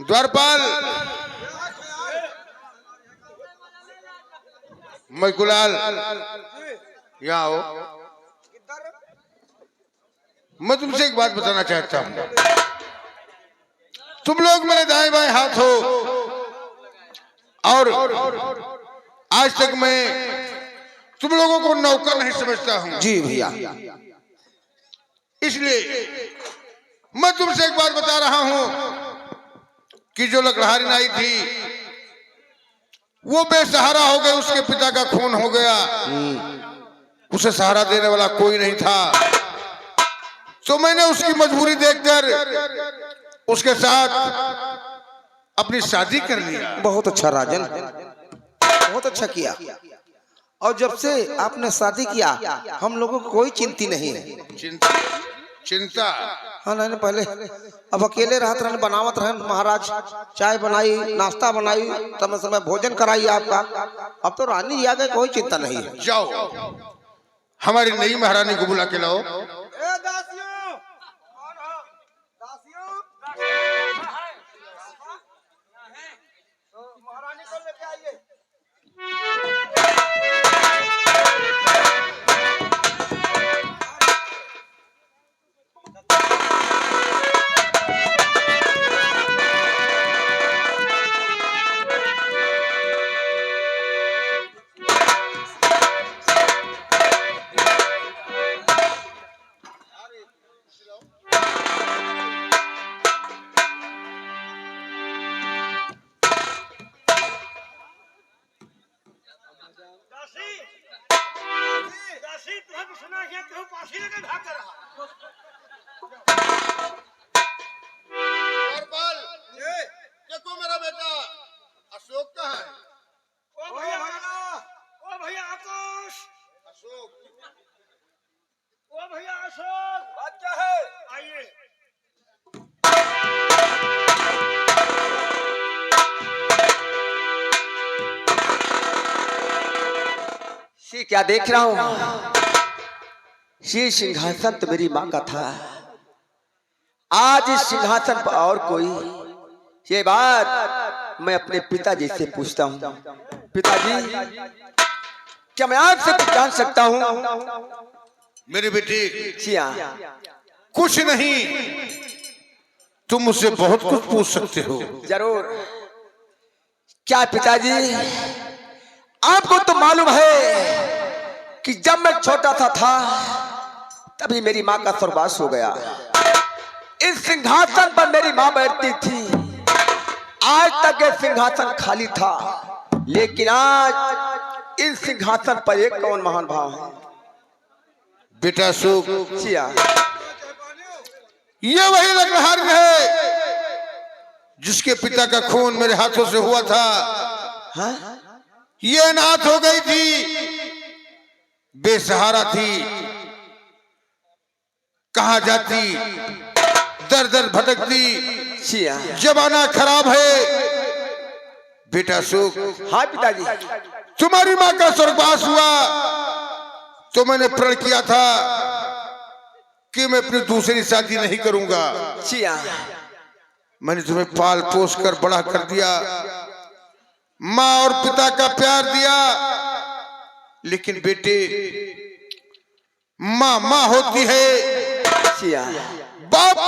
द्वारपाल मैकुलाल यहाँ आओ। मैं तुमसे एक बात बताना चाहता हूँ। तुम लोग मेरे दाएं बाएं हाथ हो और आज तक मैं तुम लोगों को नौकर नहीं समझता हूँ। जी भैया। इसलिए मैं तुमसे एक बात बता रहा हूं कि जो लकड़हारी नाई थी वो बेसहारा हो गई, उसके पिता का खून हो गया, उसे सहारा देने वाला कोई नहीं था। तो मैंने उसकी मजबूरी देखकर उसके साथ अपनी शादी कर लिया। बहुत अच्छा राजन, बहुत अच्छा किया। और जब से आपने शादी किया हम लोगों को कोई चिंता नहीं है। चिंता हाँ नहीं, पहले अब अकेले रहते रहने, बनावत रहे महाराज, चाय बनाई, नाश्ता बनाई, समय समय भोजन कराई आपका। अब तो रानी जी आ गए, कोई चिंता नहीं है। जाओ हमारी नई महारानी को बुला के लाओ। महारानी को लेके आइए। देखो मेरा बेटा अशोक कहाँ है? ओ भैया आकाश, अशोक, ओ भैया अशोक, बात क्या है? आइए। ये क्या देख रहा हूँ? ये सिंहासन तो मेरी माँ का था। आज इस सिंहासन पर और कोई, ये बात मैं अपने पिताजी से पूछता हूँ। पिताजी, क्या मैं आपसे कुछ जान सकता हूँ? मेरी बेटी जिया, कुछ नहीं, तुम मुझसे बहुत कुछ पूछ सकते हो। जरूर। क्या पिताजी, आपको तो मालूम है कि जब मैं छोटा सा था तभी मेरी माँ का स्वर्गवास हो गया। इस सिंहासन पर मेरी माँ बैठती थी। आज तक ये सिंहासन खाली था, लेकिन आज इस सिंहासन पर एक कौन महान भाव है? बेटा सुख, जिया, ये वही लकड़हारी है जिसके पिता का खून मेरे हाथों से हुआ था। हाँ? ये अनाथ हो गई थी, बेसहारा थी, कहां जाती, दर दर भटकती। जिया, जमाना खराब है। बेटा सुख, हाँ पिताजी। तुम्हारी माँ का स्वर्गवास हुआ तो मैंने प्रण किया था कि मैं अपनी दूसरी शादी नहीं करूंगा। जिया, मैंने तुम्हें पाल पोस कर बड़ा कर दिया, माँ और पिता का प्यार दिया, लेकिन बेटे माँ माँ होती है, जिया, बाप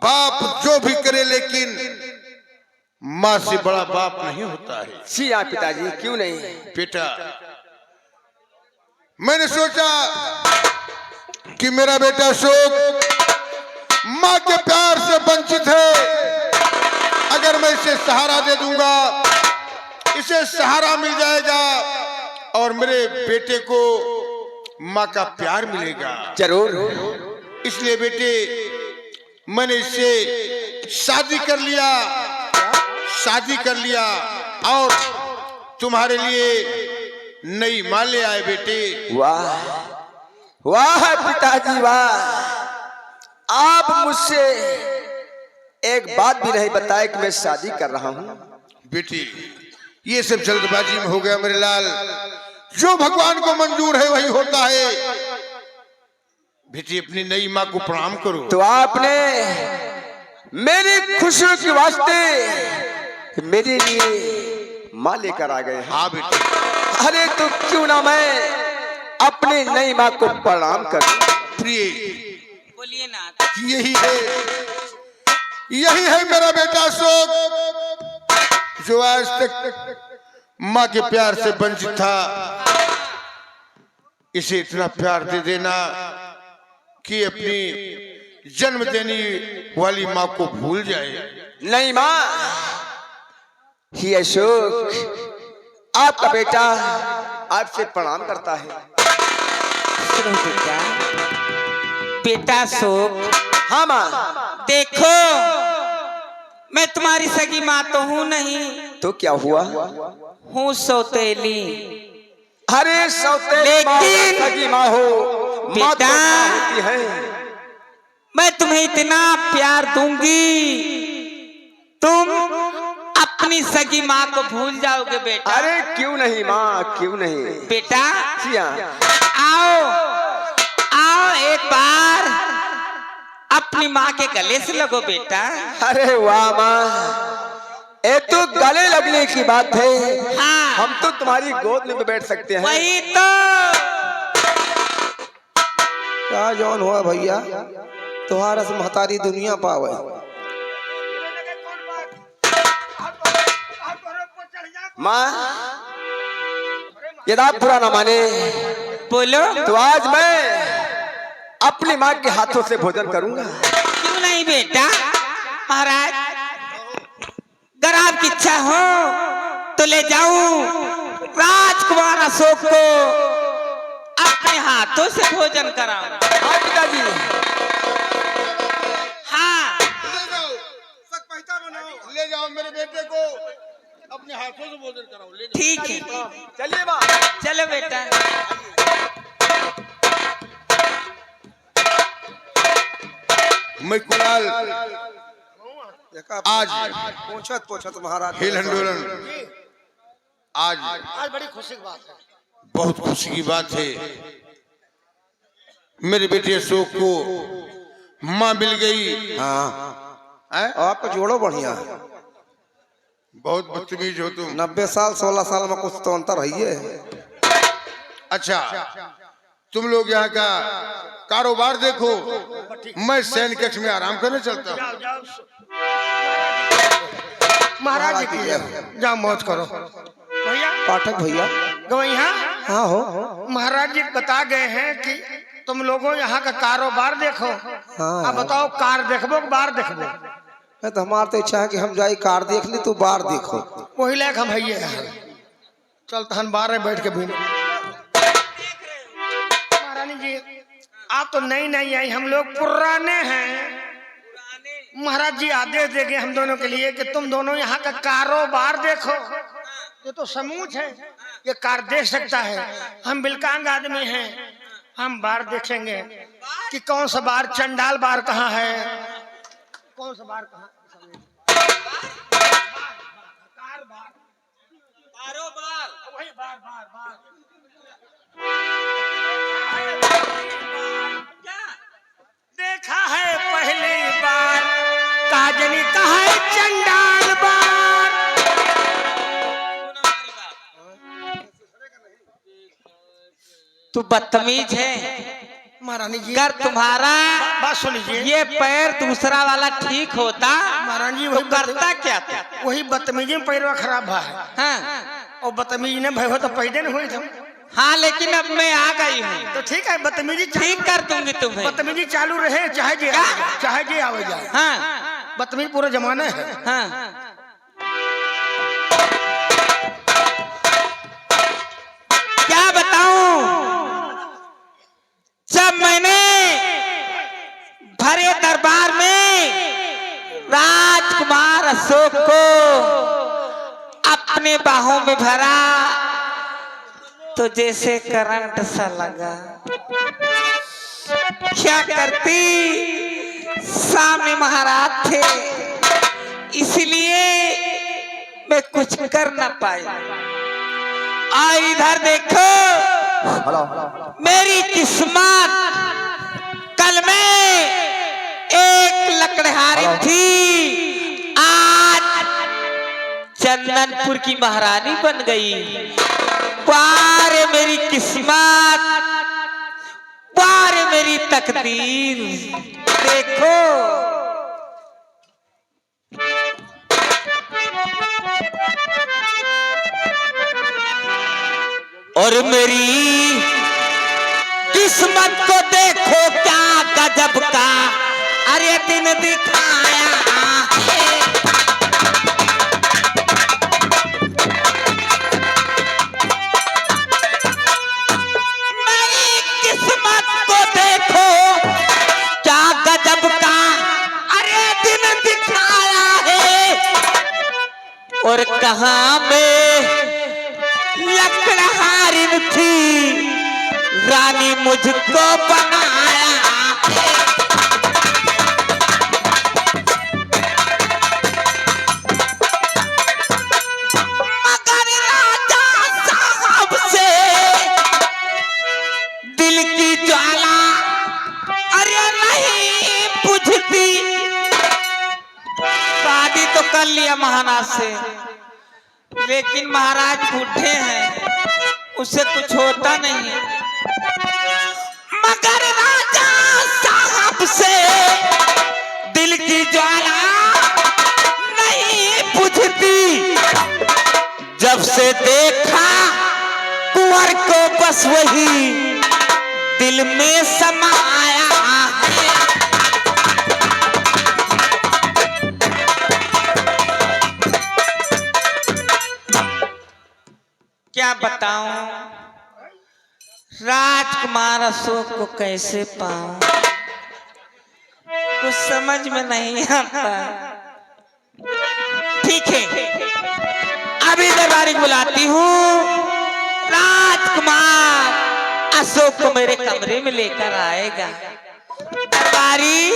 बाप जो भी करे लेकिन माँ से बड़ा बाप नहीं होता है। जिया पिताजी, क्यों नहीं? बेटा, मैंने सोचा कि मेरा बेटा शोक माँ के प्यार से वंचित है, अगर मैं इसे सहारा दे दूंगा, इसे सहारा मिल जाएगा और मेरे बेटे को माँ का प्यार मिलेगा। जरूर। इसलिए बेटे मैंने इससे शादी कर लिया, शादी कर लिया और तुम्हारे लिए नई माँ ले आए बेटे। वाह वाह पिताजी वाह, आप मुझसे एक बात भी नहीं बताए कि मैं शादी कर रहा हूँ। बेटी ये सब जल्दबाजी में हो गया मेरे लाल, जो भगवान को मंजूर है वही होता है। बेटी अपनी नई माँ को प्रणाम करो। तो आपने मेरी खुशियों के वास्ते मेरे लिए माँ लेकर आ गए हैं। हाँ बेटा। अरे तो क्यों ना मैं अपनी नई माँ को प्रणाम करूं। प्रिय, बोलिए ना। यही है मेरा बेटा अशोक, जो आज तक माँ के प्यार से वंचित था। इसे इतना प्यार दे देना कि अपनी जन्म देने वाली माँ को भूल जाए। नहीं माँ, ही अशोक, आपका बेटा आपसे प्रणाम करता है। सुनो बेटा, बेटा अशोक, हाँ माँ। देखो मैं तुम्हारी सगी माँ तो हूँ नहीं, तो क्या हुआ? हूँ सौतेली। अरे सौतेली माँ लेकिन सगी माँ हो, माँ तो बेटा, माँ होती है। मैं तुम्हें इतना प्यार दूंगी, तुम अपनी सगी माँ को भूल जाओगे बेटा। अरे क्यों नहीं माँ, क्यों नहीं बेटा जिया। आओ आओ एक बार अपनी माँ के गले से लगो बेटा। अरे वाह माँ, ये तो गले लगने की बात है। हाँ, हम तो तुम्हारी गोद में भी बैठ सकते हैं। वही तो। क्या जौन हुआ भैया, तुम्हारा से महतारी दुनिया पावे। माँ, यदि आप बुरा न माने बोलो। तो आज मैं अपनी माँ के हाथों से भोजन करूंगा। क्यों नहीं बेटा, महाराज अगर आपकी इच्छा हो तो ले जाऊं राजकुमार अशोक को अपने हाथों से भोजन कराऊं। हाँ पिताजी। हाँ, ले जाओ मेरे बेटे को, अपने हाथों से भोजन कराओ। ले जाओ। ठीक है, चलिए माँ। चलो बेटा। मैं कुणाल आज पूछत पूछत महाराज हिल हिंडोलन, आज बड़ी खुशी की बात है। बहुत खुशी की बात है। मेरे बेटे अशोक को माँ मिल गई। हाँ, हैं? आपका जोड़ो बढ़िया है। बहुत बदतमीज हो तुम। 90 साल 16 साल में कुछ तो अंतर है। अच्छा, तुम लोग यहाँ का कारोबार देखो, मैं सैन्य कक्ष में आराम करने चलता हूँ। महाराज जी की जाओ मौज करो। भैया पाठक भैया। गवैया, हाँ हो। महाराज जी बता गए हैं कि तुम लोगों यहाँ का कारोबार देखो। हाँ। अब बताओ, कार देखबो कि बार देखबो? मैं तो हमारा तो इच्छा है कि हम जाए कार देख ली, तू बार देखो। वही लायक हम भैया चल तहन बार बैठ के भी। महारानी जी, आप तो नई नई आई, हम लोग पुराने हैं। महाराज जी आदेश देंगे हम दोनों के लिए कि तुम दोनों यहाँ का कारोबार देखो। ये तो समूच है, ये कार देख सकता है। हम बिलकांग आदमी हैं, हम बार देखेंगे कि कौन सा बार, चंडाल बार कहाँ है, कौन सा बार कहाँ। वही बार बार बार देखा है पहली बार, काजनी कहा है चंडाल बार। तू बदतमीज है। महारानी जी, अगर तुम्हारा बात सुन लीजिए। ये पैर दूसरा वाला ठीक होता महारानी जी, तो करता क्या था? वही बदतमीजी में पैरवा खराब है। हाँ, और बदतमीजी ने भय हो तो पैदे न हुई तुम। हाँ, लेकिन अब मैं आ गई हूँ, तो ठीक है, बदतमीजी ठीक कर दूंगी तुम्हें। बदतमीजी चालू रहे, चाहे जे आवे जाए, चाहे जे आवे जाए। हाँ बदतमीजी पूरा जमाना है। हाँ, क्या बताऊं, जब मैंने भरे दरबार में राजकुमार अशोक को अपने बाहों में भरा तो जैसे करंट सा लगा। क्या करती, सामने महाराज थे, इसलिए मैं कुछ कर न पाई। इधर देखो, मेरी किस्मत, कल मैं एक लकड़हारे बिहारी थी आज चंदनपुर की महारानी बन गई। पार मेरी किस्मत, पार मेरी तकदीर। देखो और मेरी किस्मत को देखो क्या गजब का अरे दिन दिखाया है। मेरी किस्मत को देखो क्या गजब का अरे दिन दिखाया है। और कहाँ में लकड़हारिन थी रानी मुझको बनाया है। मगर राजा साहब से दिल की ज्वाला अरे नहीं बुझती। शादी तो कर लिया महाराज से, लेकिन महाराज बूढ़े हैं, उससे कुछ होता नहीं है। मगर राजा साहब से दिल की ज्वाला नहीं बुझती। जब से देखा कुंवर को बस वही दिल में समाया है। क्या बताऊं राजकुमार अशोक को कैसे पाऊं, कुछ समझ में नहीं आता। ठीक है, अभी दरबारी बुलाती हूँ। राजकुमार अशोक को मेरे कमरे में लेकर आएगा। दरबारी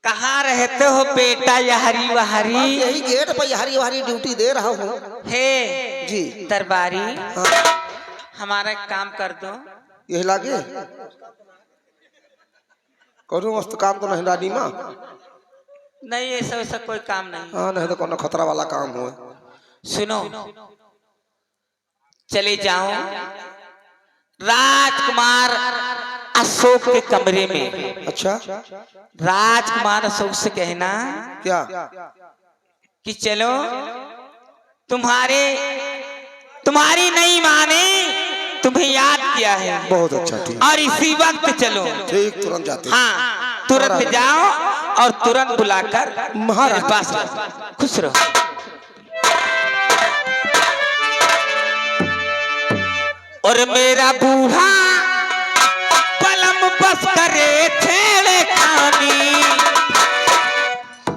कहाँ रहते हो बेटा यहरी वहरी? यही गेट पर यहारी वहारी ड्यूटी दे रहा हूँ। हे जी दरबारी, हाँ। हमारा एक काम कर दो। यही लागे कौन मस्त काम तो नहीं रानी माँ? नहीं ऐसा वैसा कोई काम नहीं। हाँ नहीं तो कौन खतरा वाला काम हो। सुनो, चले जाओ राजकुमार अशोक के कमरे में। अच्छा राजकुमार अशोक से कहना क्या? कि चलो तुम्हारी नई माँ ने तुम्हें याद किया है। बहुत अच्छा, ठीक और इसी वक्त चलो। ठीक, तुरंत जाते। हाँ तुरंत जाओ और तुरंत बुलाकर महाराज मेरे पास लाओ। खुश रहो। और मेरा बूढ़ा पलम बस करे छेड़े खानी।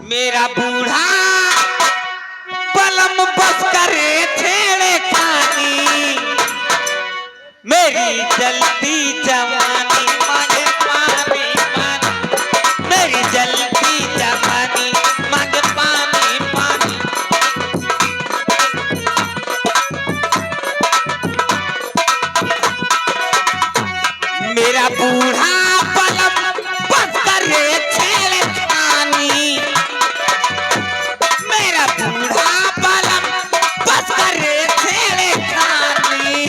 मेरा बूढ़ा पलम बस करे छेड़े खानी। मेरी जल्दी जवानी मांगे पानी पानी। मेरी जल्दी जवानी मांगे पानी पानी। मेरा बूढ़ा पलम बस करे छेड़े खानी। मेरा बूढ़ा पलम बस करे छेड़े खानी।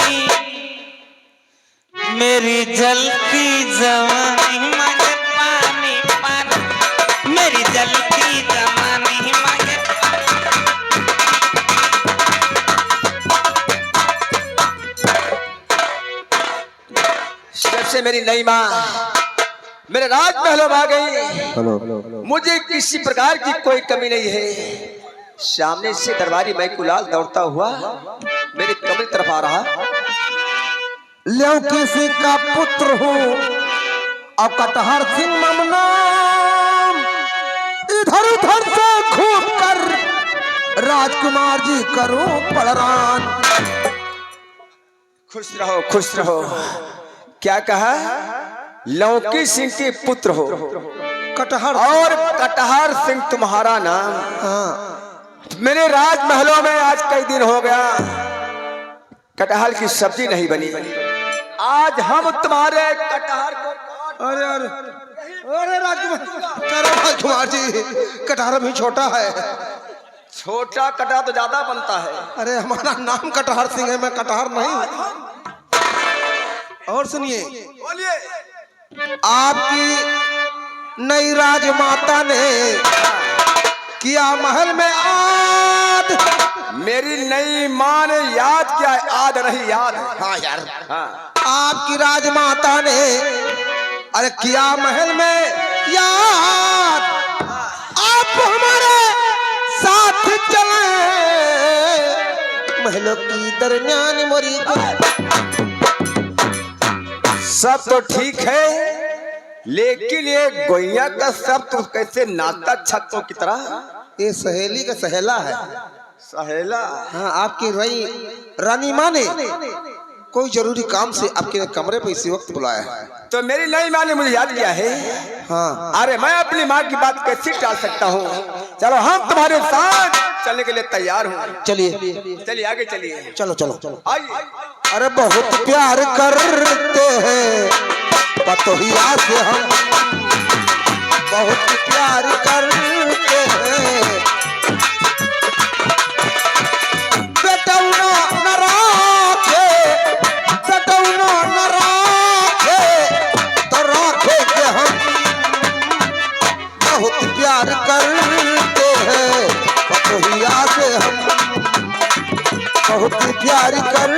मेरी जलती जवानी मांगे पानी पानी। मेरी जलती जवानी मांगे जब से मेरी नई माँ मेरे राजमहलों में आ गई, मुझे किसी प्रकार की कोई कमी नहीं है। सामने से दरबारी मैकुलाल दौड़ता हुआ मेरे कमरे तरफ आ रहा। ल्यों किसी का पुत्र हूँ अब कटहर सिंह नाम, इधर उधर से घूम कर राजकुमार जी करूं पड़रान। खुश रहो खुश रहो। क्या कहा? लौकी सिंह के पुत्र हो कटहर और कटहर सिंह तुम्हारा नाम। हाँ मेरे राजमहलों में आज कई दिन हो गया कटहल की सब्जी नहीं बनी। आज हम तुम्हारे कटहर को अरे अरे अरे राजकुमार, अरे राजकुमार जी, कटहर भी छोटा है। छोटा कटहर तो ज्यादा बनता है। अरे हमारा नाम कटहर सिंह है, मैं कटहर नहीं। और सुनिए, बोलिए। आपकी नई राजमाता ने किया महल में आद। मेरी नई माँ ने याद किया, याद रही याद। हाँ यार, हाँ। आपकी राजमाता ने अरे किया महल में याद। आप हमारे साथ चले महलों की दरमियान मोरी। सब तो ठीक है, लेकिन ये गोइया का सब तो कैसे नाता छत्तों की तरह। ये सहेली का सहेला है। सहेला। हाँ, आपकी रानी माँ ने कोई जरूरी काम से आपके कमरे पे इसी वक्त बुलाया है। तो मेरी नई माँ ने मुझे याद किया है। हाँ, अरे मैं अपनी माँ की बात कैसे टाल सकता हूँ। चलो हम तुम्हारे साथ चलने के लिए तैयार हूँ। चलिए चलिए आगे चलिए। चलो चलो चलो। आइए। अरे बहुत प्यार करते हैं पतोहिया से हम, बहुत प्यार करते हैं। बेटौना न राखे, बेटौना न राखे, तो राखे के हम बहुत प्यार करते हैं पतोहिया से हम, बहुत प्यार कर